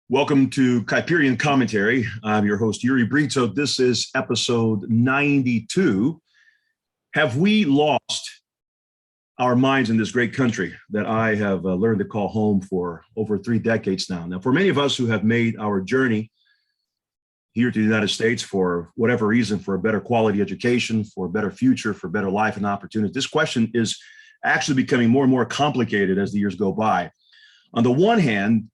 Welcome to Kuyperian Commentary. I'm your host, Yuri Brito. This is episode 92. Have we lost our minds in this great country that I have learned to call home for over 3 decades now? Now, for many of us who have made our journey here to the United States for whatever reason, for a better quality education, for a better future, for better life and opportunity, this question is actually becoming more and more complicated as the years go by. On the one hand,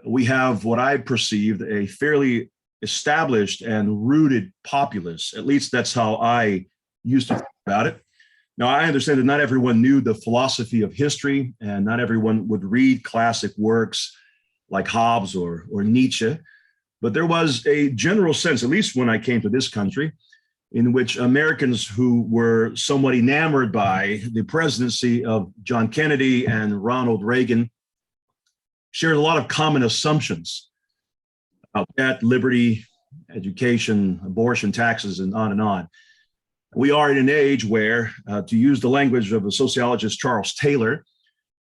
we have what I perceived a fairly established and rooted populace. At least that's how I used to think about it. Now, I understand that not everyone knew the philosophy of history, and not everyone would read classic works like Hobbes or Nietzsche, but there was a general sense, at least when I came to this country, in which Americans who were somewhat enamored by the presidency of John Kennedy and Ronald Reagan shared a lot of common assumptions about debt, liberty, education, abortion, taxes, and on and on. We are in an age where, to use the language of a sociologist, Charles Taylor,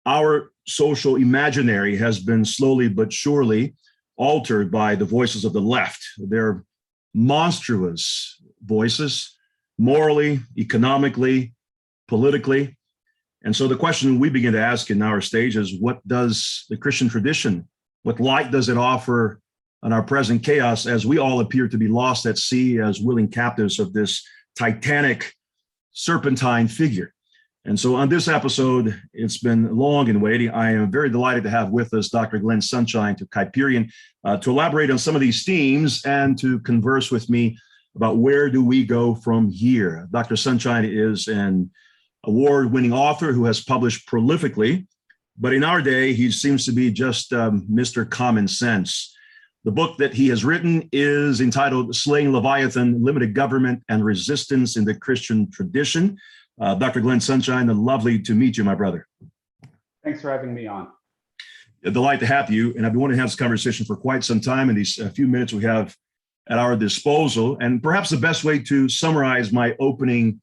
our social imaginary has been slowly but surely altered by the voices of the left. They're monstrous voices, morally, economically, politically. And so the question we begin to ask in our stage is, what does the Christian tradition, what light does it offer on our present chaos as we all appear to be lost at sea as willing captives of this titanic serpentine figure? And so on this episode, it's been long and weighty. I am very delighted to have with us Dr. Glenn Sunshine to Kuyperian to elaborate on some of these themes and to converse with me about where do we go from here. Dr. Sunshine is an award-winning author who has published prolifically, but in our day, he seems to be just Mr. Common Sense. The book that he has written is entitled Slaying Leviathan, Limited Government and Resistance in the Christian Tradition. Dr. Glenn Sunshine, lovely to meet you, my brother. Thanks for having me on. A delight to have you, and I've been wanting to have this conversation for quite some time in these few minutes we have at our disposal. And perhaps the best way to summarize my opening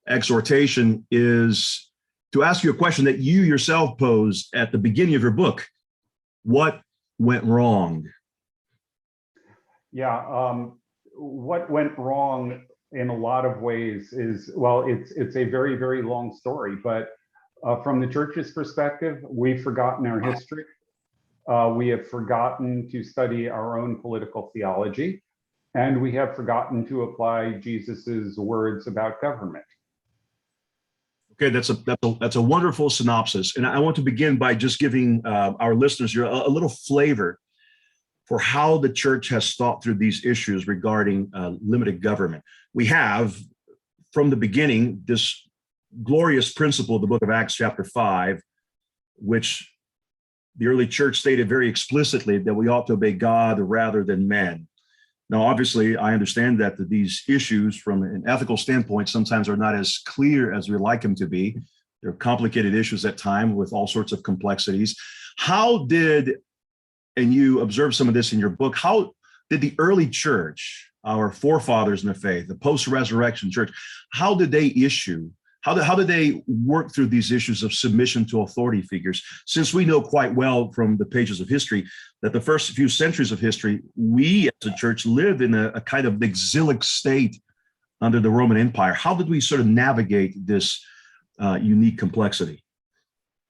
exhortation is to ask you a question that you yourself posed at the beginning of your book. What went wrong? Yeah, what went wrong in a lot of ways is, well, it's a very, very long story, but from the church's perspective, we've forgotten our history. We have forgotten to study our own political theology, and we have forgotten to apply Jesus's words about government. Okay, that's a wonderful synopsis. And I want to begin by just giving our listeners here a little flavor for how the church has thought through these issues regarding limited government. We have, from the beginning, this glorious principle of the book of Acts chapter 5, which the early church stated very explicitly that we ought to obey God rather than men. Now, obviously, I understand that these issues from an ethical standpoint sometimes are not as clear as we like them to be. They're complicated issues at times with all sorts of complexities. How did, and you observed some of this in your book, how did the early church, our forefathers in the faith, the post-resurrection church, how did they work through these issues of submission to authority figures? Since we know quite well from the pages of history that the first few centuries of history, we as a church lived in a kind of exilic state under the Roman Empire. How did we sort of navigate this unique complexity?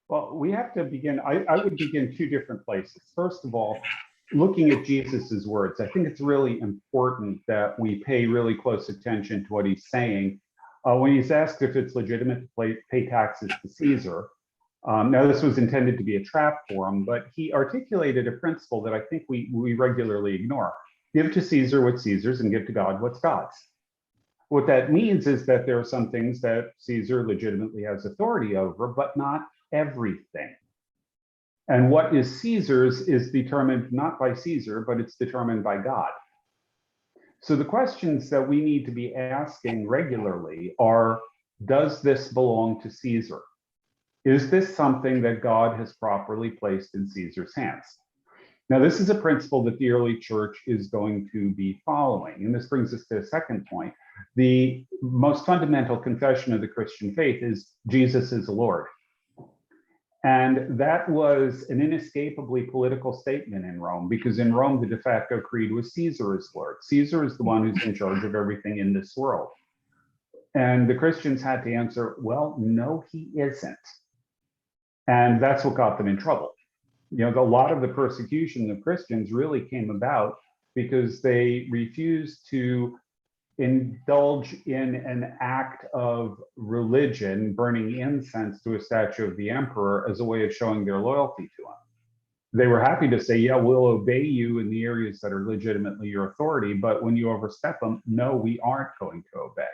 Well, we have to begin, I would begin 2 different places. First of all, looking at Jesus's words, I think it's really important that we pay really close attention to what he's saying. When he's asked if it's legitimate to pay taxes to Caesar, now this was intended to be a trap for him, but he articulated a principle that I think we regularly ignore. Give to Caesar what's Caesar's and give to God what's God's. What that means is that there are some things that Caesar legitimately has authority over, but not everything. And what is Caesar's is determined not by Caesar, but it's determined by God. So the questions that we need to be asking regularly are, does this belong to Caesar? Is this something that God has properly placed in Caesar's hands? Now, this is a principle that the early church is going to be following. And this brings us to a second point. The most fundamental confession of the Christian faith is Jesus is the Lord. And that was an inescapably political statement in Rome, because in Rome, the de facto creed was Caesar is Lord. Caesar is the one who's in charge of everything in this world. And the Christians had to answer, well, no, he isn't. And that's what got them in trouble. You know, a lot of the persecution of Christians really came about because they refused to indulge in an act of religion, burning incense to a statue of the emperor as a way of showing their loyalty to him. They were happy to say, yeah, we'll obey you in the areas that are legitimately your authority, but when you overstep them, no, we aren't going to obey.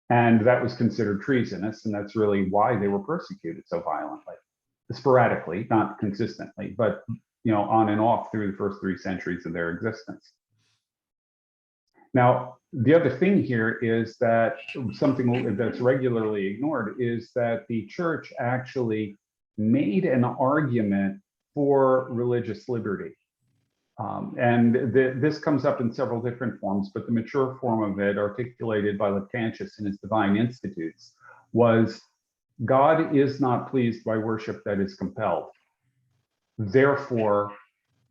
And that was considered treasonous, and that's really why they were persecuted so violently, sporadically, not consistently, but on and off through the first 3 centuries of their existence. Now, the other thing here is that something that's regularly ignored is that the church actually made an argument for religious liberty. This comes up in several different forms, but the mature form of it, articulated by Lactantius in his Divine Institutes, was God is not pleased by worship that is compelled. Therefore,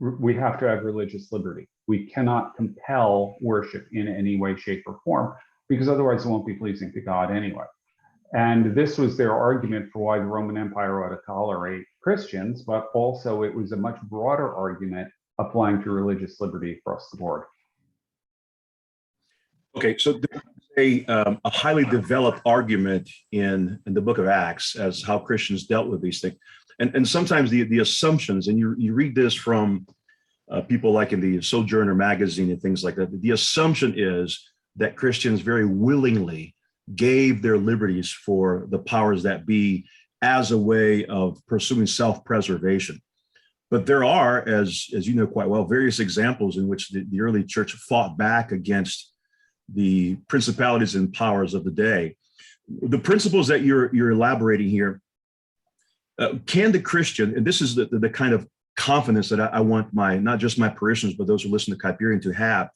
we have to have religious liberty. We cannot compel worship in any way, shape, or form, because otherwise it won't be pleasing to God anyway. And this was their argument for why the Roman Empire ought to tolerate Christians, but also it was a much broader argument applying to religious liberty across the board. Okay, so there's a highly developed argument in the book of Acts as how Christians dealt with these things. And sometimes the assumptions, and you read this from people like in the Sojourner magazine and things like that, the assumption is that Christians very willingly gave their liberties for the powers that be as a way of pursuing self-preservation. But there are, as you know quite well, various examples in which the early church fought back against the principalities and powers of the day. The principles that you're elaborating here, can the Christian, and this is the kind of confidence that I want not just my parishioners, but those who listen to Kuyperian to have,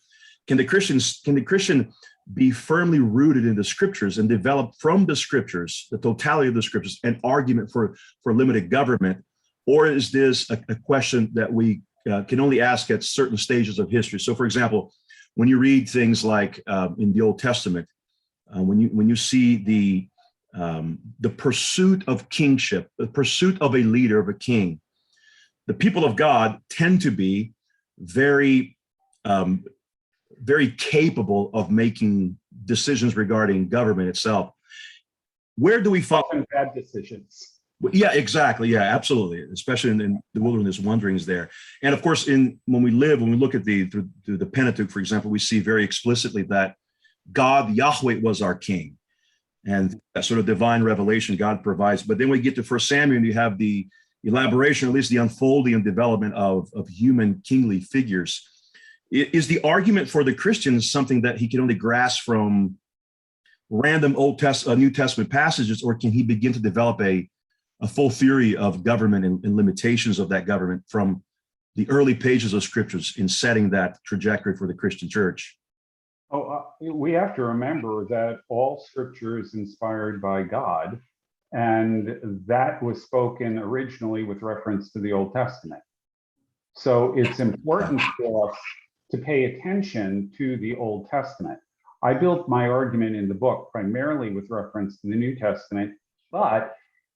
can the Christian be firmly rooted in the scriptures and develop from the scriptures, the totality of the scriptures, an argument for limited government? Or is this a question that we can only ask at certain stages of history? So, for example, when you read things like in the Old Testament, when you see the pursuit of kingship, the pursuit of a leader, of a king, the people of God tend to be very, very capable of making decisions regarding government itself. Where do we find bad decisions? Yeah, exactly. Yeah, absolutely. Especially in the wilderness wanderings there. And of course, when we look at through the Pentateuch, for example, we see very explicitly that God, Yahweh, was our king. And that sort of divine revelation God provides. But then we get to 1 Samuel and you have the elaboration, or at least the unfolding and development of human kingly figures. Is the argument for the Christians something that he can only grasp from random New Testament passages, or can he begin to develop a full theory of government and limitations of that government from the early pages of scriptures in setting that trajectory for the Christian church? We have to remember that all scripture is inspired by God, and that was spoken originally with reference to the Old Testament. So it's important for us to pay attention to the Old Testament. I built my argument in the book primarily with reference to the New Testament, but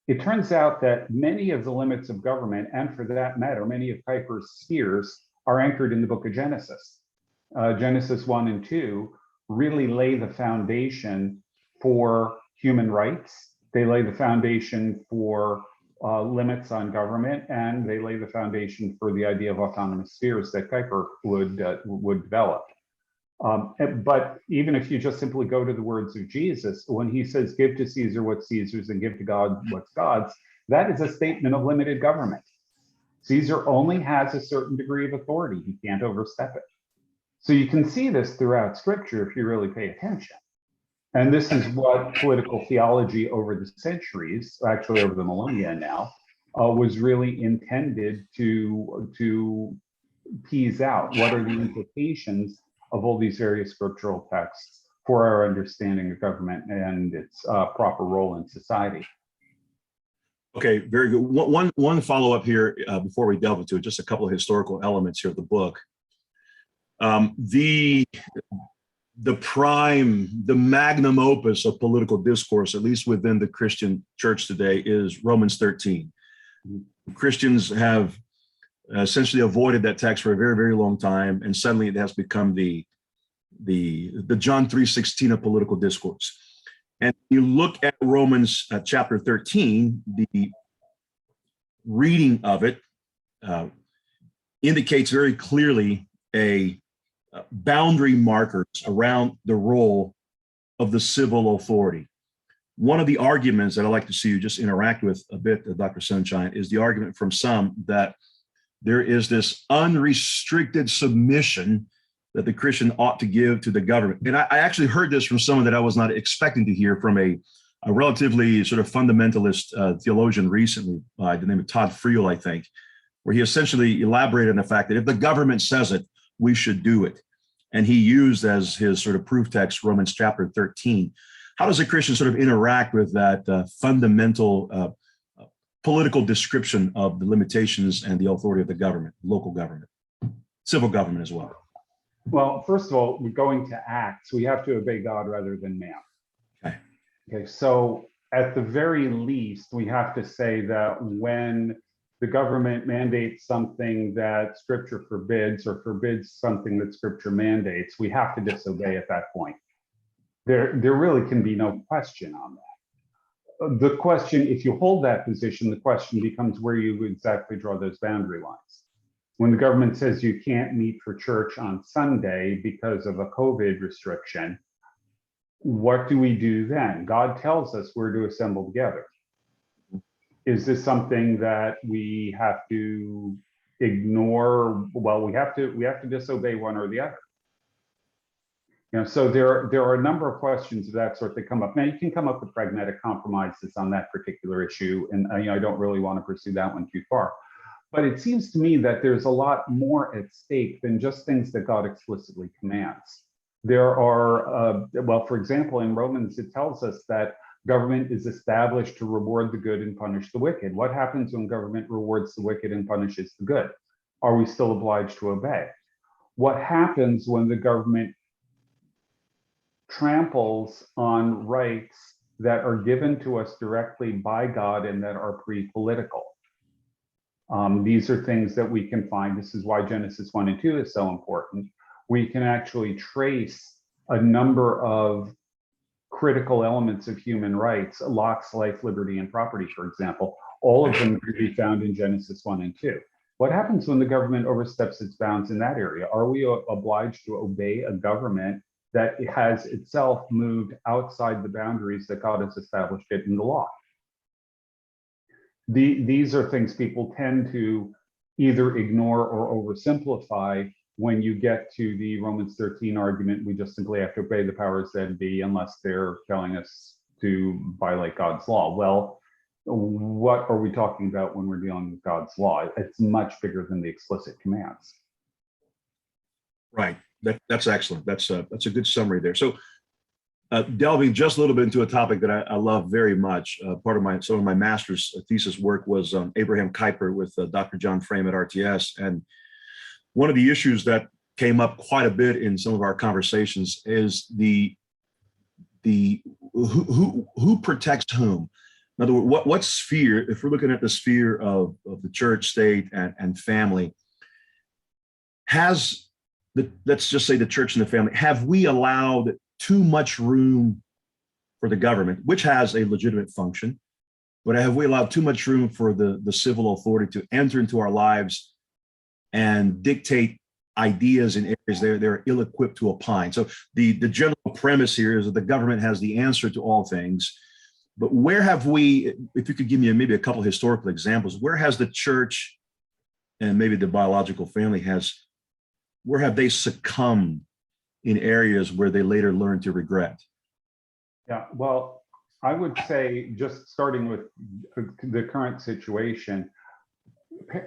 it turns out that many of the limits of government, and for that matter, many of Kuyper's spheres, are anchored in the book of Genesis. Genesis 1 and 2 really lay the foundation for human rights. They lay the foundation for limits on government, and they lay the foundation for the idea of autonomous spheres that Kuyper would develop. But even if you just simply go to the words of Jesus, when he says, give to Caesar what's Caesar's and give to God what's God's, that is a statement of limited government. Caesar only has a certain degree of authority. He can't overstep it. So you can see this throughout scripture if you really pay attention. And this is what political theology over the centuries, actually over the millennia now, was really intended to tease out. What are the implications of all these various scriptural texts for our understanding of government and its proper role in society? Okay, very good. One follow up here before we delve into it, just a couple of historical elements here of the book. The magnum opus of political discourse, at least within the Christian church today, is Romans 13. Christians have essentially avoided that text for a very, very long time, and suddenly it has become the John 3:16 of political discourse. And you look at Romans chapter 13, the reading of it indicates very clearly a boundary markers around the role of the civil authority. One of the arguments that I like to see you just interact with a bit, Dr. Sunshine, is the argument from some that there is this unrestricted submission that the Christian ought to give to the government. And I actually heard this from someone that I was not expecting to hear, from a relatively sort of fundamentalist theologian recently by the name of Todd Friel, I think, where he essentially elaborated on the fact that if the government says it, we should do it. And he used as his sort of proof text Romans chapter 13. How does a Christian sort of interact with that fundamental political description of the limitations and the authority of the government, local government, civil government as well? Well, first of all, we're going to Acts. We have to obey God rather than man. Okay. Okay, so at the very least, we have to say that when the government mandates something that Scripture forbids, or forbids something that Scripture mandates, we have to disobey at that point. There really can be no question on that. The question, if you hold that position, the question becomes where you exactly draw those boundary lines. When the government says you can't meet for church on Sunday because of a COVID restriction, what do we do then? God tells us we're to assemble together. Is this something that we have to ignore? Well, we have to disobey one or the other. So there are a number of questions of that sort that come up. Now, you can come up with pragmatic compromises on that particular issue, and I don't really want to pursue that one too far. But it seems to me that there's a lot more at stake than just things that God explicitly commands. There are, well, for example, in Romans, it tells us that government is established to reward the good and punish the wicked. What happens when government rewards the wicked and punishes the good? Are we still obliged to obey? What happens when the government tramples on rights that are given to us directly by God and that are pre-political? These are things that we can find. This is why Genesis 1 and 2 is so important. We can actually trace a number of critical elements of human rights: Locke's life, liberty, and property, for example. All of them can be found in Genesis 1 and 2. What happens when the government oversteps its bounds in that area? Are we obliged to obey a government that has itself moved outside the boundaries that God has established it in the law? These are things people tend to either ignore or oversimplify. When you get to the Romans 13 argument, we just simply have to obey the powers that be unless they're telling us to violate God's law. Well, what are we talking about when we're dealing with God's law? It's much bigger than the explicit commands. Right. That's excellent. That's a good summary there. So delving just a little bit into a topic that I love very much. Part of some of my master's thesis work was Abraham Kuyper with Dr. John Frame at RTS. And one of the issues that came up quite a bit in some of our conversations is the who protects whom. In other words, what sphere, if we're looking at the sphere of the church, state, and family, let's just say the church and the family, have we allowed too much room for the government, which has a legitimate function, but have we allowed too much room for the civil authority to enter into our lives and dictate ideas in areas they're ill-equipped to opine? So the general premise here is that the government has the answer to all things, but where have we, if you could give me maybe a couple of historical examples, where has the church and maybe the biological family where have they succumbed in areas where they later learned to regret? Yeah, well, I would say, just starting with the current situation,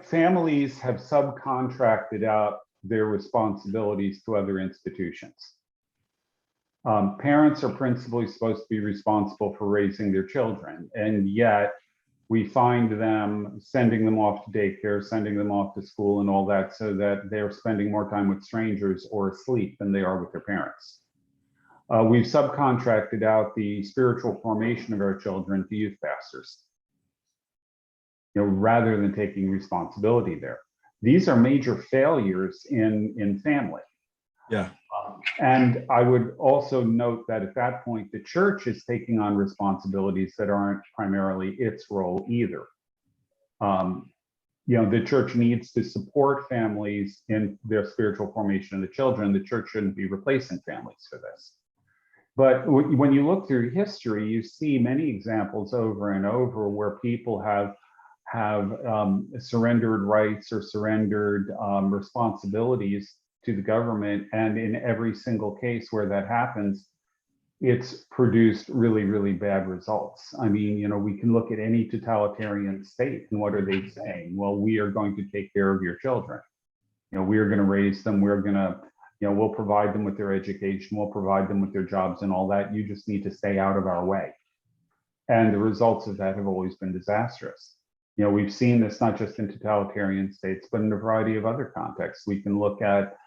families have subcontracted out their responsibilities to other institutions. Parents are principally supposed to be responsible for raising their children, and yet We find them sending them off to daycare, sending them off to school and all that, so that they're spending more time with strangers or asleep than they are with their parents. We've subcontracted out the spiritual formation of our children to youth pastors, rather than taking responsibility there. These are major failures in family. Yeah. And I would also note that at that point, the church is taking on responsibilities that aren't primarily its role either. The church needs to support families in their spiritual formation of the children. The church shouldn't be replacing families for this. But when you look through history, you see many examples over and over where people have surrendered rights or surrendered responsibilities to the government. And in every single case where that happens, it's produced really, really bad results. I mean, we can look at any totalitarian state and what are they saying? Well, we are going to take care of your children. We are going to raise them. We're going to, we'll provide them with their education. We'll provide them with their jobs and all that. You just need to stay out of our way. And the results of that have always been disastrous. We've seen this not just in totalitarian states, but in a variety of other contexts. We can look at,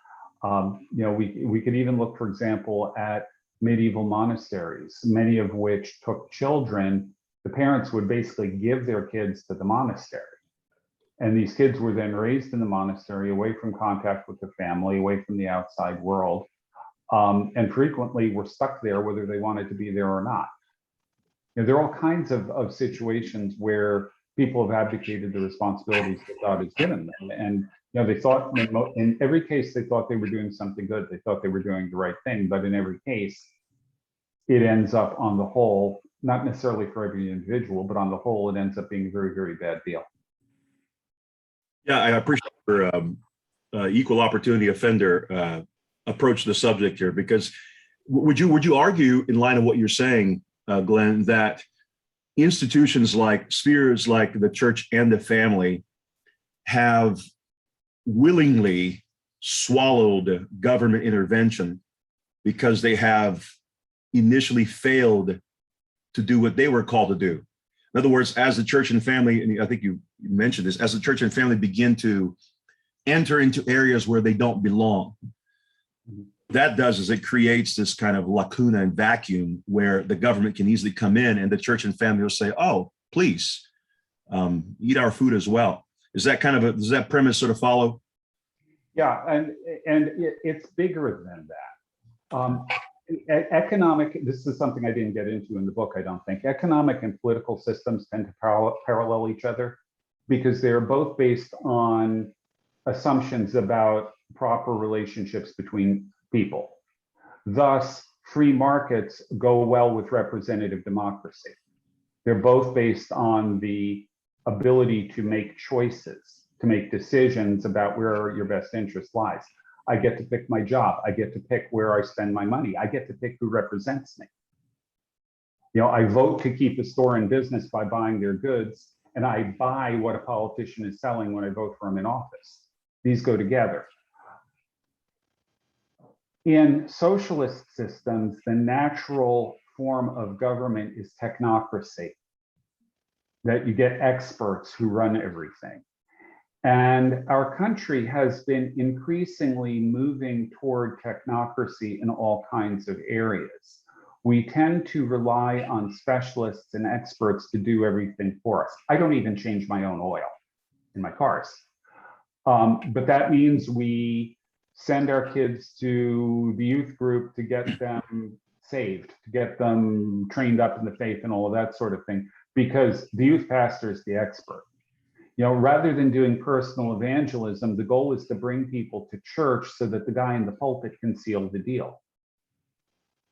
we could even look, for example, at medieval monasteries, many of which took children. The parents would basically give their kids to the monastery. And these kids were then raised in the monastery, away from contact with the family, away from the outside world, and frequently were stuck there whether they wanted to be there or not. There are all kinds of situations where people have abdicated the responsibilities that God has given them. And they thought in every case, they thought they were doing something good. They thought they were doing the right thing. But in every case, it ends up on the whole, not necessarily for every individual, but on the whole, it ends up being a very, very bad deal. Yeah, I appreciate your equal opportunity offender approach to the subject here, because would you argue, in line of what you're saying, Glenn, that institutions like spheres like the church and the family have willingly swallowed government intervention because they have initially failed to do what they were called to do? In other words, as the church and family, and I think you mentioned this, as the church and family begin to enter into areas where they don't belong, that does is it creates this kind of lacuna and vacuum where the government can easily come in and the church and family will say, oh, please eat our food as well. Is that kind of does that premise sort of follow? Yeah, and it's bigger than that. Economic, this is something I didn't get into in the book, I don't think. Economic and political systems tend to parallel each other because they're both based on assumptions about proper relationships between people. Thus, free markets go well with representative democracy. They're both based on the ability to make choices, to make decisions about where your best interest lies. I get to pick my job. I get to pick where I spend my money. I get to pick who represents me. I vote to keep the store in business by buying their goods, and I buy what a politician is selling when I vote for him in office. These go together. In socialist systems, the natural form of government is technocracy, that you get experts who run everything. And our country has been increasingly moving toward technocracy in all kinds of areas. We tend to rely on specialists and experts to do everything for us. I don't even change my own oil in my cars. But that means we send our kids to the youth group to get them saved, to get them trained up in the faith and all of that sort of thing, because the youth pastor is the expert. Rather than doing personal evangelism, the goal is to bring people to church so that the guy in the pulpit can seal the deal,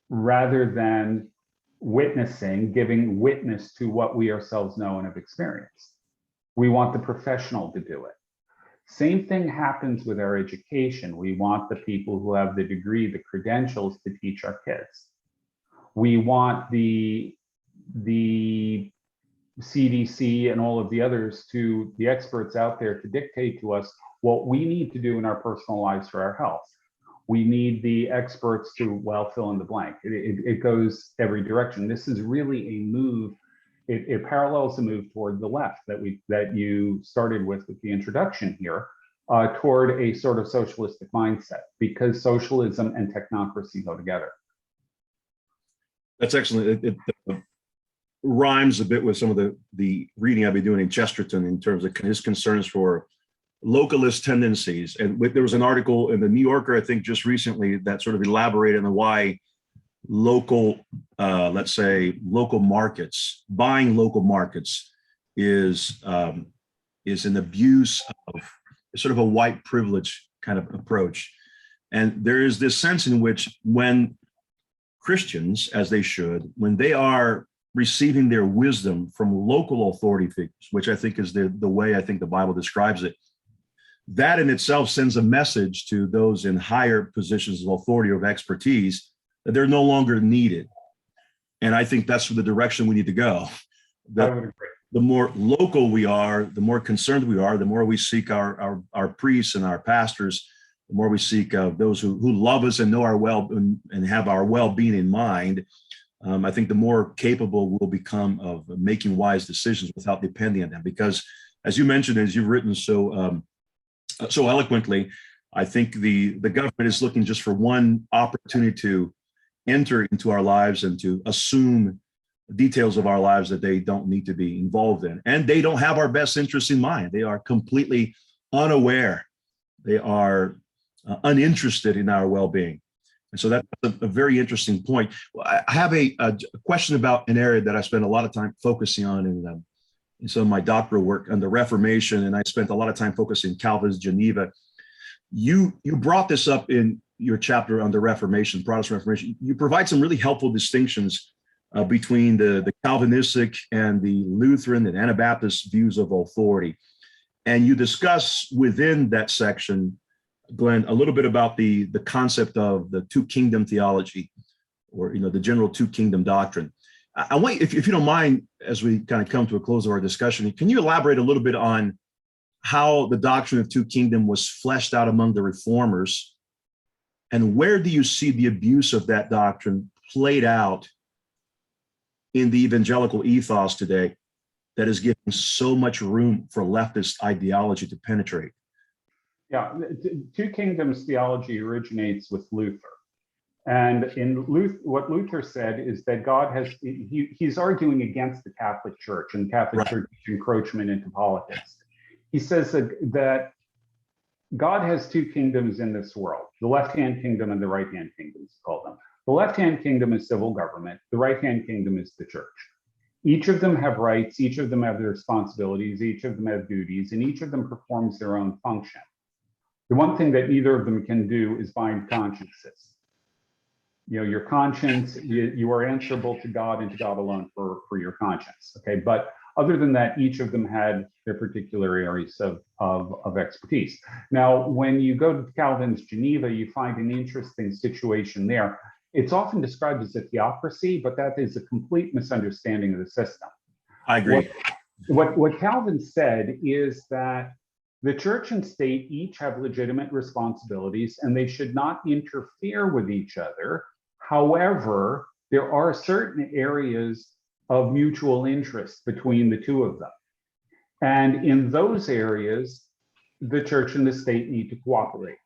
rather than witnessing, giving witness to what we ourselves know and have experienced. We want the professional to do it. Same thing happens with our education. We want the people who have the degree, the credentials to teach our kids. We want the CDC and all of the others, to the experts out there, to dictate to us what we need to do in our personal lives for our health. We need the experts to, well, fill in the blank. It goes every direction. This is really a move it parallels a move toward the left that you started with the introduction here, toward a sort of socialistic mindset, because socialism and technocracy go together. That's excellent. It rhymes a bit with some of the reading I've been doing in Chesterton in terms of his concerns for localist tendencies. And there was an article in the New Yorker, I think, just recently that sort of elaborated on why local, let's say, local markets, buying local markets is an abuse of sort of a white privilege kind of approach. And there is this sense in which when Christians, as they should, when they are receiving their wisdom from local authority figures, which I think is the way I think the Bible describes it, that in itself sends a message to those in higher positions of authority or of expertise that they're no longer needed. And I think that's the direction we need to go. I would agree. The more local we are, the more concerned we are, the more we seek our priests and our pastors, the more we seek those who love us and know our and have our well-being in mind. I think the more capable we'll become of making wise decisions without depending on them. Because, as you mentioned, as you've written so eloquently, I think the government is looking just for one opportunity to enter into our lives and to assume details of our lives that they don't need to be involved in. And they don't have our best interests in mind. They are completely unaware. They are uninterested in our well-being. And so that's a very interesting point. I have a question about an area that I spent a lot of time focusing on in some of my doctoral work on the Reformation, and I spent a lot of time focusing on Calvin's Geneva. You brought this up in your chapter on the Reformation, Protestant Reformation. You provide some really helpful distinctions between the Calvinistic and the Lutheran and Anabaptist views of authority. And you discuss within that section, Glenn, a little bit about the concept of the two kingdom theology, or the general two kingdom doctrine. I want, if you don't mind, as we kind of come to a close of our discussion, can you elaborate a little bit on how the doctrine of two kingdom was fleshed out among the reformers, and where do you see the abuse of that doctrine played out in the evangelical ethos today that is giving so much room for leftist ideology to penetrate? Yeah, two kingdoms theology originates with Luther. And in Luther, what Luther said is that God has, he's arguing against the Catholic Church and Catholic Church encroachment into politics. He says that God has two kingdoms in this world, the left-hand kingdom and the right-hand kingdom, he called them. The left-hand kingdom is civil government, the right-hand kingdom is the church. Each of them have rights, each of them have their responsibilities, each of them have duties, and each of them performs their own function. The one thing that neither of them can do is bind consciences. Your conscience, you are answerable to God and to God alone for your conscience, okay? But other than that, each of them had their particular areas of expertise. Now, when you go to Calvin's Geneva, you find an interesting situation there. It's often described as a theocracy, but that is a complete misunderstanding of the system. I agree. What Calvin said is that the church and state each have legitimate responsibilities and they should not interfere with each other. However, there are certain areas of mutual interest between the two of them. And in those areas, the church and the state need to cooperate.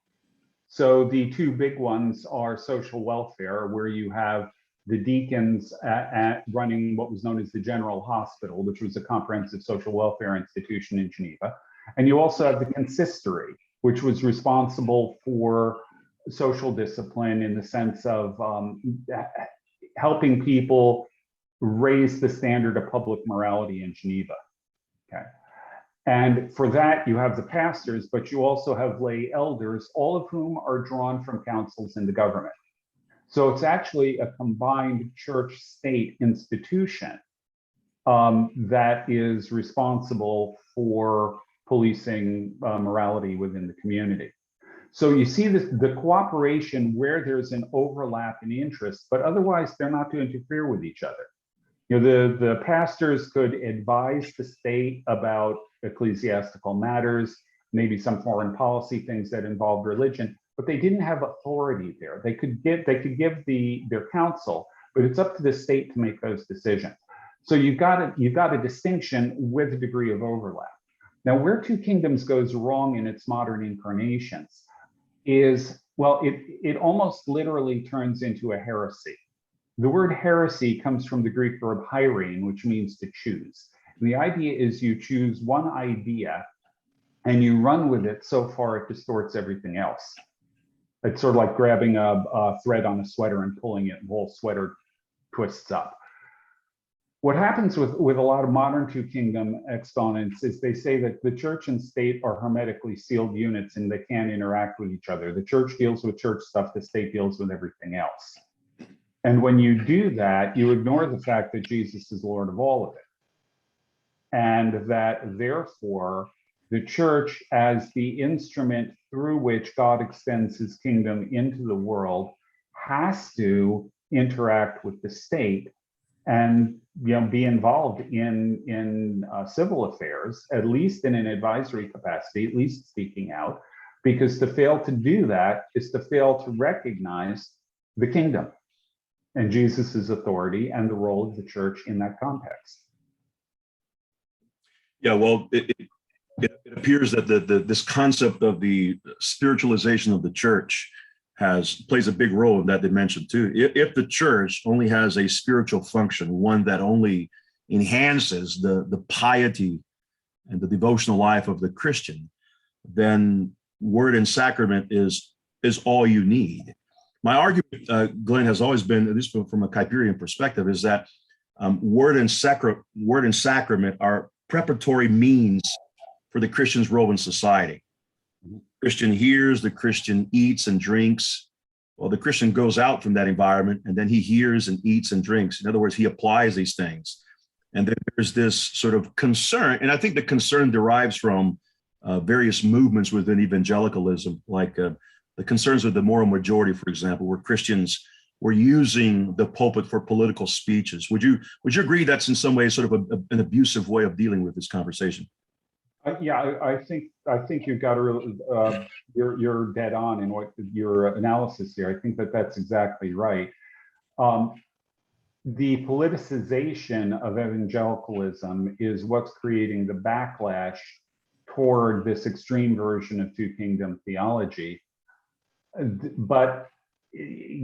So the two big ones are social welfare, where you have the deacons running what was known as the General Hospital, which was a comprehensive social welfare institution in Geneva. And you also have the consistory, which was responsible for social discipline in the sense of helping people raise the standard of public morality in Geneva. Okay. And for that, you have the pastors, but you also have lay elders, all of whom are drawn from councils in the government. So it's actually a combined church-state institution that is responsible for policing morality within the community. So you see the cooperation where there's an overlap in interest, but otherwise they're not to interfere with each other. The pastors could advise the state about ecclesiastical matters, maybe some foreign policy things that involved religion, but they didn't have authority there. They could give their counsel, but it's up to the state to make those decisions. So you've got a distinction with a degree of overlap. Now, where Two Kingdoms goes wrong in its modern incarnations is, well, it almost literally turns into a heresy. The word heresy comes from the Greek verb hairein, which means to choose. And the idea is you choose one idea and you run with it so far it distorts everything else. It's sort of like grabbing a thread on a sweater and pulling it, and the whole sweater twists up. What happens with a lot of modern Two Kingdom exponents is they say that the church and state are hermetically sealed units and they can't interact with each other. The church deals with church stuff, the state deals with everything else. And when you do that, you ignore the fact that Jesus is Lord of all of it. And that therefore, the church as the instrument through which God extends his kingdom into the world has to interact with the state and be involved in civil affairs, at least in an advisory capacity, at least speaking out, because to fail to do that is to fail to recognize the kingdom and Jesus's authority and the role of the church in that context. Yeah, well, it appears that this concept of the spiritualization of the church plays a big role in that dimension too. If the church only has a spiritual function, one that only enhances the piety and the devotional life of the Christian, then word and sacrament is all you need. My argument, Glenn, has always been, at least from a Kuyperian perspective, is that word and sacrament are preparatory means for the Christian's role in society. Christian hears, the Christian eats and drinks. Well, the Christian goes out from that environment and then he hears and eats and drinks. In other words, he applies these things. And then there's this sort of concern, and I think the concern derives from various movements within evangelicalism, like the concerns of the moral majority, for example, where Christians were using the pulpit for political speeches. Would you agree that's in some ways sort of an abusive way of dealing with this conversation? Yeah, I think you've got to you're dead on in what your analysis here. I think that's exactly right. The politicization of evangelicalism is what's creating the backlash toward this extreme version of Two Kingdom theology. But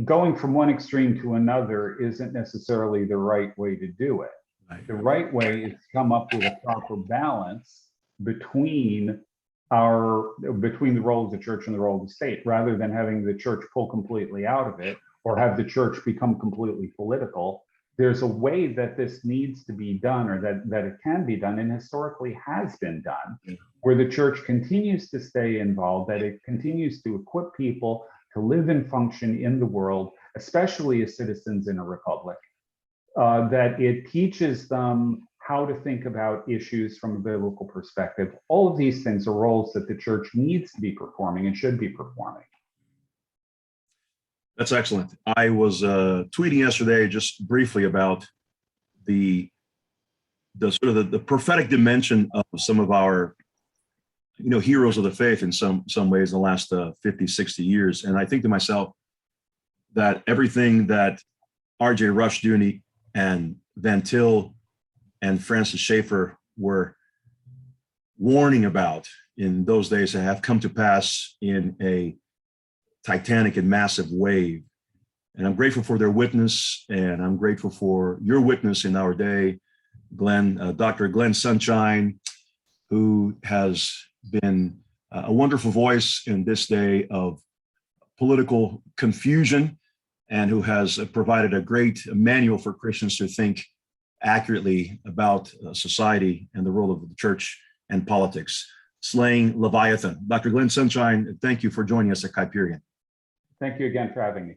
going from one extreme to another isn't necessarily the right way to do it. Right. The right way is to come up with a proper balance between the role of the church and the role of the state, rather than having the church pull completely out of it or have the church become completely political. There's a way that this needs to be done, or that it can be done, and historically has been done, where the church continues to stay involved, that it continues to equip people to live and function in the world, especially as citizens in a republic, that it teaches them how to think about issues from a biblical perspective. All of these things are roles that the church needs to be performing and should be performing. That's excellent. I was tweeting yesterday just briefly about the sort of the prophetic dimension of some of our heroes of the faith in some ways in the last 50, 60 years. And I think to myself that everything that R.J. Rushdoony and Van Til and Francis Schaeffer were warning about in those days have come to pass in a titanic and massive wave. And I'm grateful for their witness, and I'm grateful for your witness in our day, Glenn, Dr. Glenn Sunshine, who has been a wonderful voice in this day of political confusion, and who has provided a great manual for Christians to think accurately about society and the role of the church and politics. Slaying Leviathan. Dr. Glenn Sunshine, thank you for joining us at Kuyperian. Thank you again for having me.